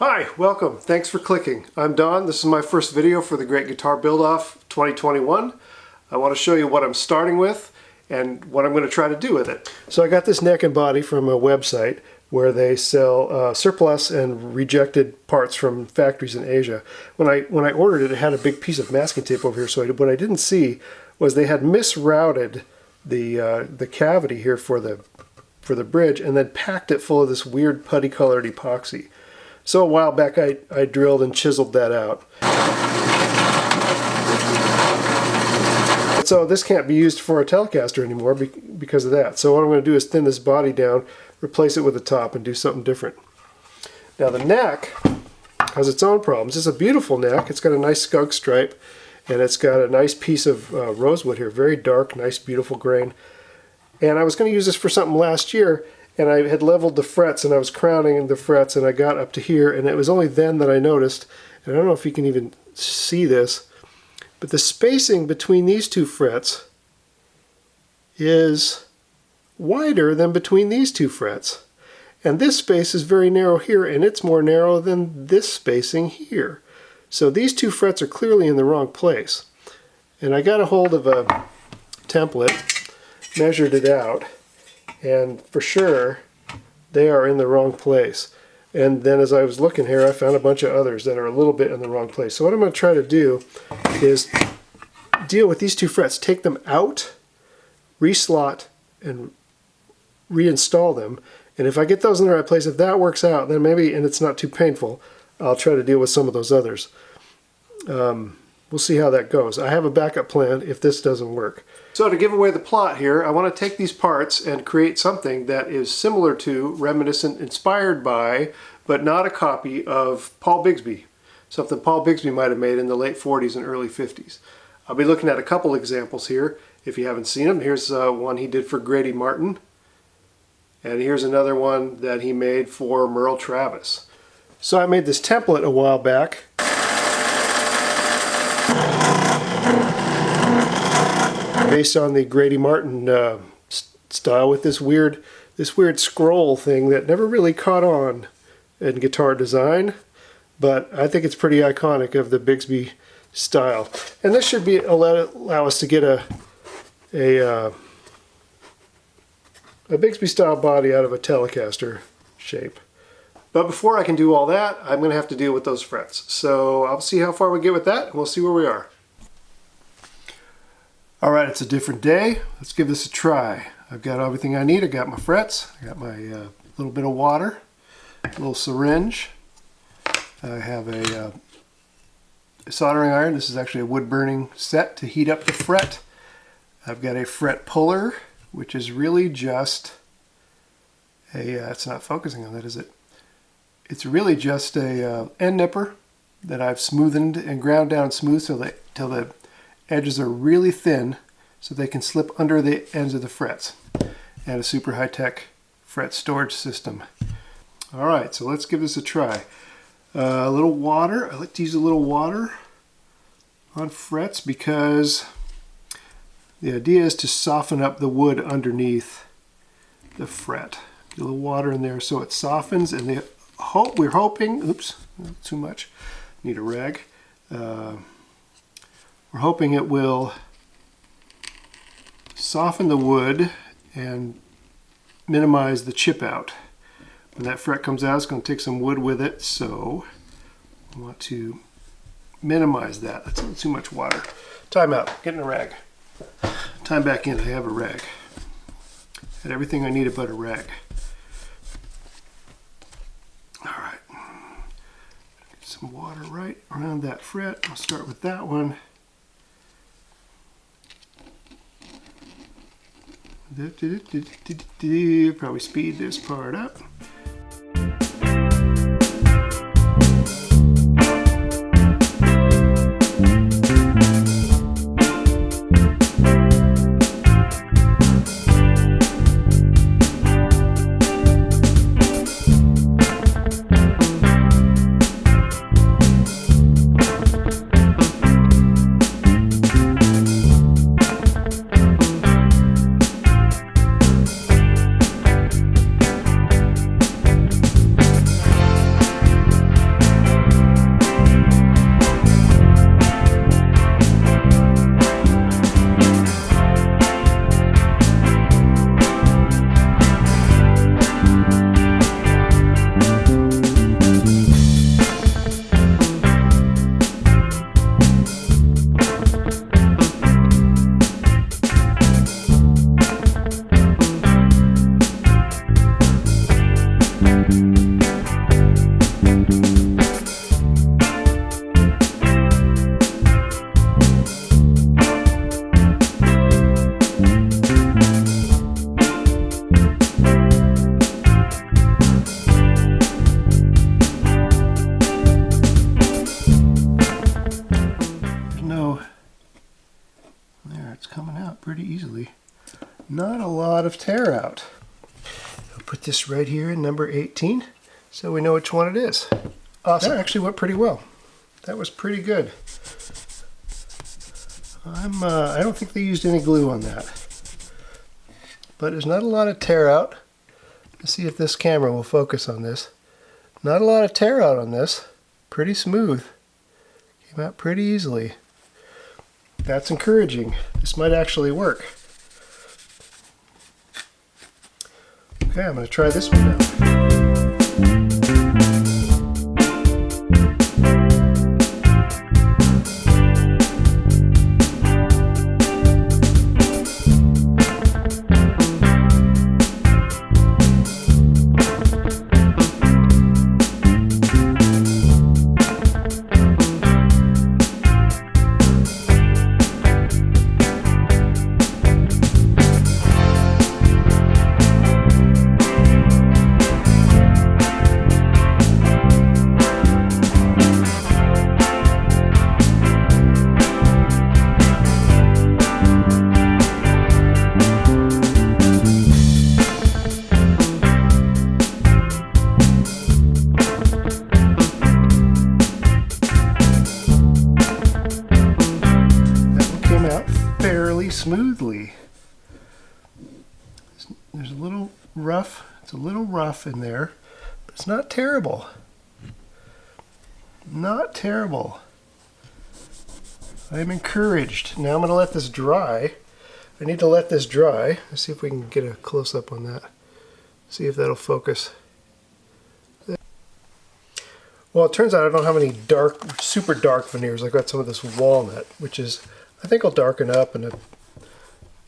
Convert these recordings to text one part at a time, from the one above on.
Hi, welcome. Thanks for clicking. I'm Don. This is my first video for the Great Guitar Build-Off 2021. I want to show you what I'm starting with and what I'm going to try to do with it. So I got this neck and body from a website where they sell surplus and rejected parts from factories in Asia. When I ordered it, it had a big piece of masking tape over here, so what I didn't see was they had misrouted the cavity here for the bridge and then packed it full of this weird putty colored epoxy. So a while back I drilled and chiseled that out. So this can't be used for a Telecaster anymore because of that. So what I'm going to do is thin this body down, replace it with the top, and do something different. Now the neck has its own problems. It's a beautiful neck. It's got a nice skunk stripe, and it's got a nice piece of rosewood here. Very dark, nice, beautiful grain. And I was going to use this for something last year, and I had leveled the frets, and I was crowning the frets, and I got up to here, and it was only then that I noticed, and I don't know if you can even see this, but the spacing between these two frets is wider than between these two frets. And this space is very narrow here, and it's more narrow than this spacing here. So these two frets are clearly in the wrong place. And I got a hold of a template, measured it out, and for sure they are in the wrong place. And then as I was looking here, I found a bunch of others that are a little bit in the wrong place. So what I'm going to try to do is deal with these two frets, take them out, reslot, and reinstall them. And if I get those in the right place, if that works out, then maybe, and it's not too painful, I'll try to deal with some of those others. We'll see how that goes. I have a backup plan if this doesn't work. So to give away the plot here, I want to take these parts and create something that is similar to, reminiscent, inspired by, but not a copy of Paul Bigsby. Something Paul Bigsby might have made in the late 40s and early 50s. I'll be looking at a couple examples here. If you haven't seen them, here's one he did for Grady Martin. And here's another one that he made for Merle Travis. So I made this template a while back. Based on the Grady Martin style, with this weird scroll thing that never really caught on in guitar design, but I think it's pretty iconic of the Bigsby style. And this should be allow us to get a Bigsby style body out of a Telecaster shape. But before I can do all that, I'm going to have to deal with those frets. So I'll see how far we get with that, and we'll see where we are. Alright, it's a different day. Let's give this a try. I've got everything I need. I got my frets. I got my little bit of water, a little syringe. I have a soldering iron. This is actually a wood burning set to heat up the fret. I've got a fret puller, which is really just a, it's not focusing on that, is it? It's really just a end nipper that I've smoothened and ground down smooth till the edges are really thin so they can slip under the ends of the frets. And a super high-tech fret storage system. Alright, so let's give this a try. A little water. I like to use a little water on frets because the idea is to soften up the wood underneath the fret. Get a little water in there so it softens, and we're hoping, oops, too much, need a rag. We're hoping it will soften the wood and minimize the chip out. When that fret comes out, it's going to take some wood with it, so I want to minimize that. That's a little too much water. Time out. Getting a rag. Time back in. I have a rag. Had everything I needed but a rag. Alright. Get some water right around that fret. I'll start with that one. Probably speed this part up. Not a lot of tear out. I'll put this right here in number 18 so we know which one it is. Awesome. That actually went pretty well. That was pretty good. I don't think they used any glue on that. But there's not a lot of tear out. Let's see if this camera will focus on this. Not a lot of tear out on this. Pretty smooth. Came out pretty easily. That's encouraging. This might actually work. Okay, I'm going to try this one now. Fairly smoothly. There's a little rough, it's a little rough in there, but it's not terrible. Not terrible. I'm encouraged. Now I'm going to let this dry. I need to let this dry. Let's see if we can get a close-up on that. See if that'll focus. Well, it turns out I don't have any dark, super dark veneers. I've got some of this walnut, which is, I think, will darken up and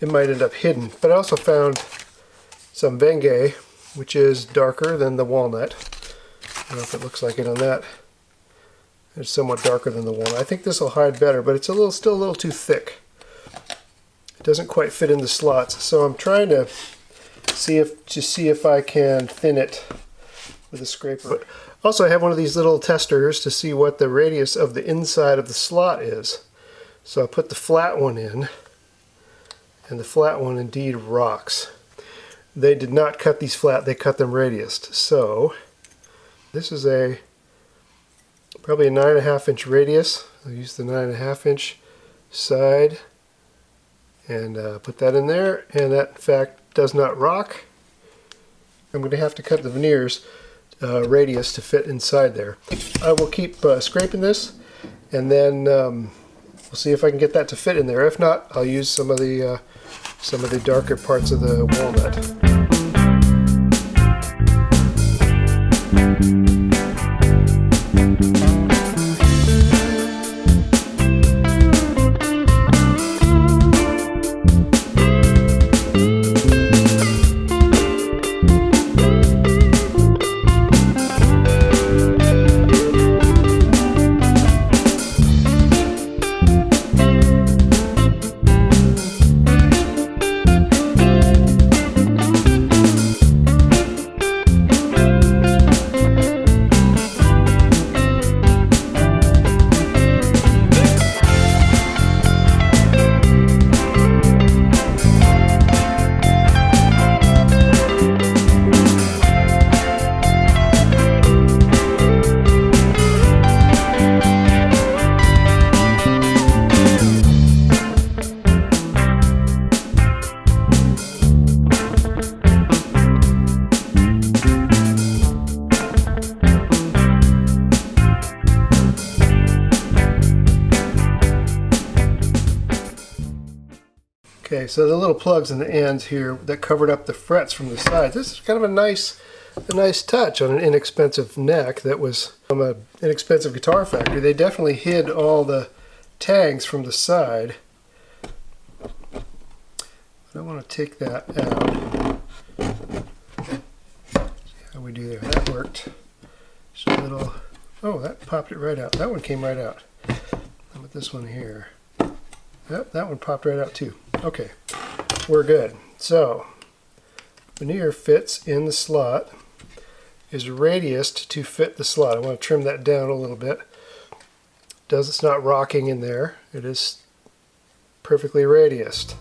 it might end up hidden. But I also found some Venge, which is darker than the walnut. I don't know if it looks like it on that. It's somewhat darker than the walnut. I think this will hide better, but it's still a little too thick. It doesn't quite fit in the slots, so I'm trying to see if I can thin it with a scraper. But also, I have one of these little testers to see what the radius of the inside of the slot is. So I'll put the flat one in, and the flat one indeed rocks. They did not cut these flat, they cut them radiused. So this is probably a 9.5 inch radius. I'll use the 9.5 inch side and put that in there, and that in fact does not rock. I'm going to have to cut the veneers radius to fit inside there. I will keep scraping this, and then we'll see if I can get that to fit in there. If not, I'll use some of the darker parts of the walnut. Okay, so the little plugs in the ends here that covered up the frets from the sides. This is kind of a nice touch on an inexpensive neck that was from an inexpensive guitar factory. They definitely hid all the tags from the side. I want to take that out. See how we do there. That worked. Just a little. Oh, that popped it right out. That one came right out. How about this one here? Yep, that one popped right out too. Okay, we're good. So, veneer fits in the slot, is radiused to fit the slot. I want to trim that down a little bit. It's not rocking in there. It is perfectly radiused.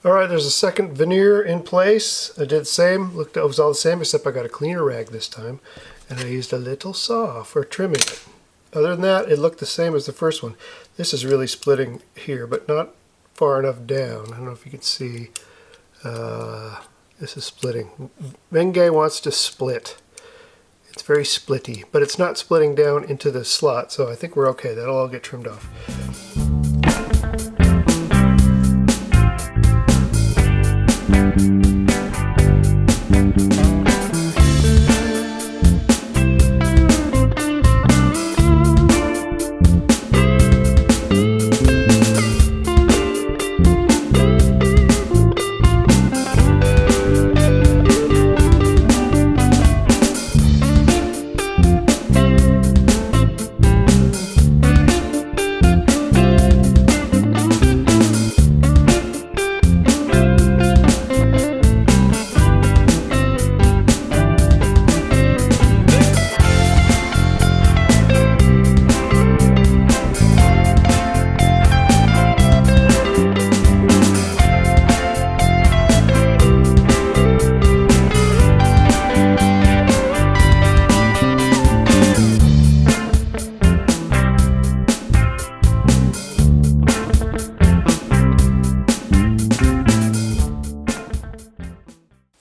Alright, there's a second veneer in place. I did the same, it was all the same except I got a cleaner rag this time. And I used a little saw for trimming it. Other than that, it looked the same as the first one. This is really splitting here, but not far enough down. I don't know if you can see. This is splitting. Venge wants to split. It's very splitty, but it's not splitting down into the slot, so I think we're okay. That'll all get trimmed off.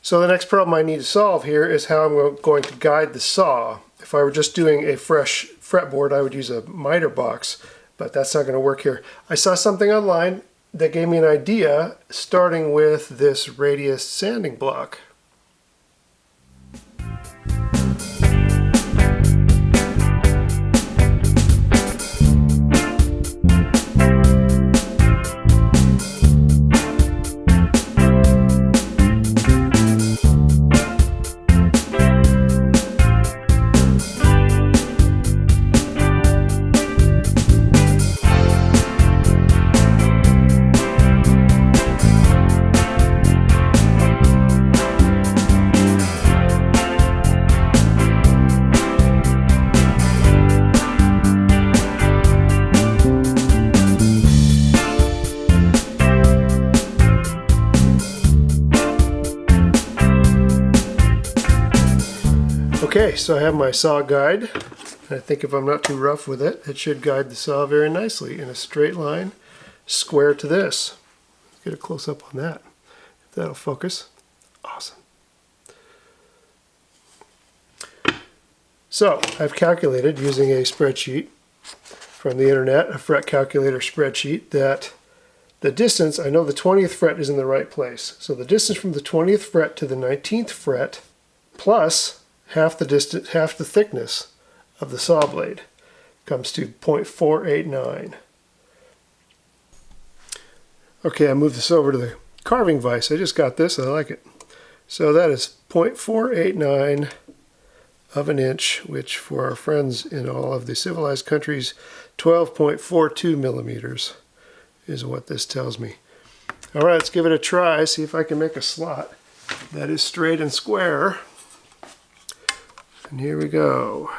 So the next problem I need to solve here is how I'm going to guide the saw. If I were just doing a fresh fretboard, I would use a miter box, but that's not going to work here. I saw something online that gave me an idea, starting with this radius sanding block. Okay, so I have my saw guide. I think if I'm not too rough with it, it should guide the saw very nicely in a straight line, square to this. Let's get a close up on that. If that'll focus. Awesome. So I've calculated using a spreadsheet from the internet, a fret calculator spreadsheet, that the distance, I know the 20th fret is in the right place. So the distance from the 20th fret to the 19th fret plus half the distance, half the thickness of the saw blade comes to 0.489. Okay, I moved this over to the carving vise. I just got this, I like it. So that is 0.489 of an inch, which for our friends in all of the civilized countries, 12.42 millimeters is what this tells me. All right, let's give it a try, see if I can make a slot that is straight and square. And here we go.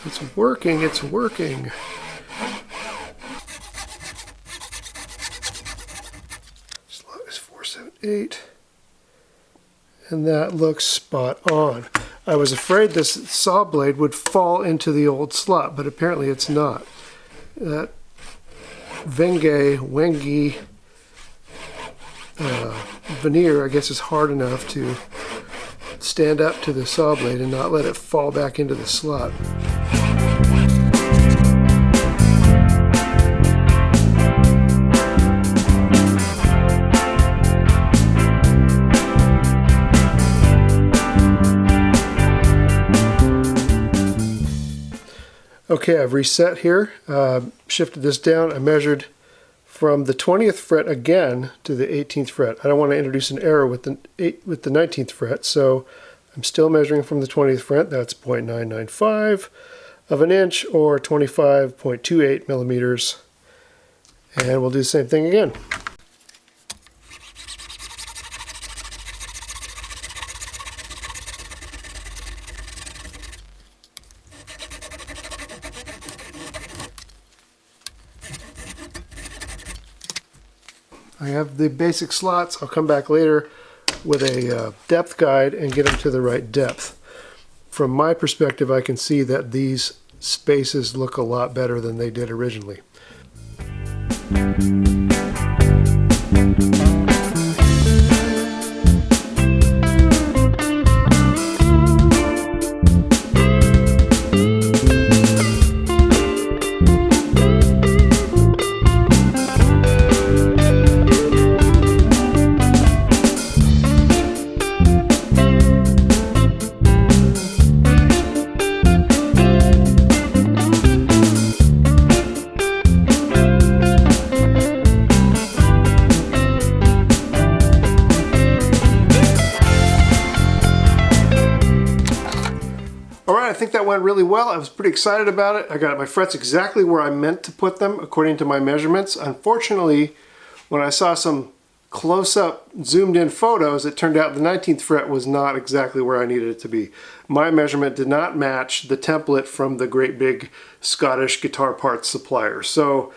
It's working, it's working. Slot is 478. And that looks spot on. I was afraid this saw blade would fall into the old slot, but apparently it's not. That Wengi veneer, I guess, is hard enough to stand up to the saw blade and not let it fall back into the slot. Okay, I've reset here, shifted this down. I measured from the 20th fret again to the 18th fret. I don't want to introduce an error with the 19th fret, so I'm still measuring from the 20th fret. That's 0.995 of an inch, or 25.28 millimeters. And we'll do the same thing again. I have the basic slots. I'll come back later with a depth guide and get them to the right depth. From my perspective, I can see that these spaces look a lot better than they did originally. I think that went really well. I was pretty excited about it. I got my frets exactly where I meant to put them according to my measurements. Unfortunately, when I saw some close-up zoomed in photos, it turned out the 19th fret was not exactly where I needed it to be. My measurement did not match the template from the great big Scottish guitar parts supplier. So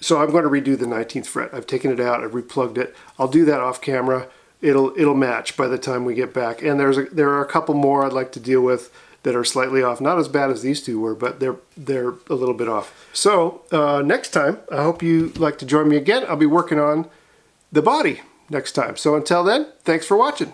I'm going to redo the 19th fret. I've taken it out, I've replugged it. I'll do that off camera. It'll match by the time we get back. And there are a couple more I'd like to deal with that are slightly off. Not as bad as these two were, but they're a little bit off. So next time, I hope you like to join me again. I'll be working on the body next time. So until then, thanks for watching.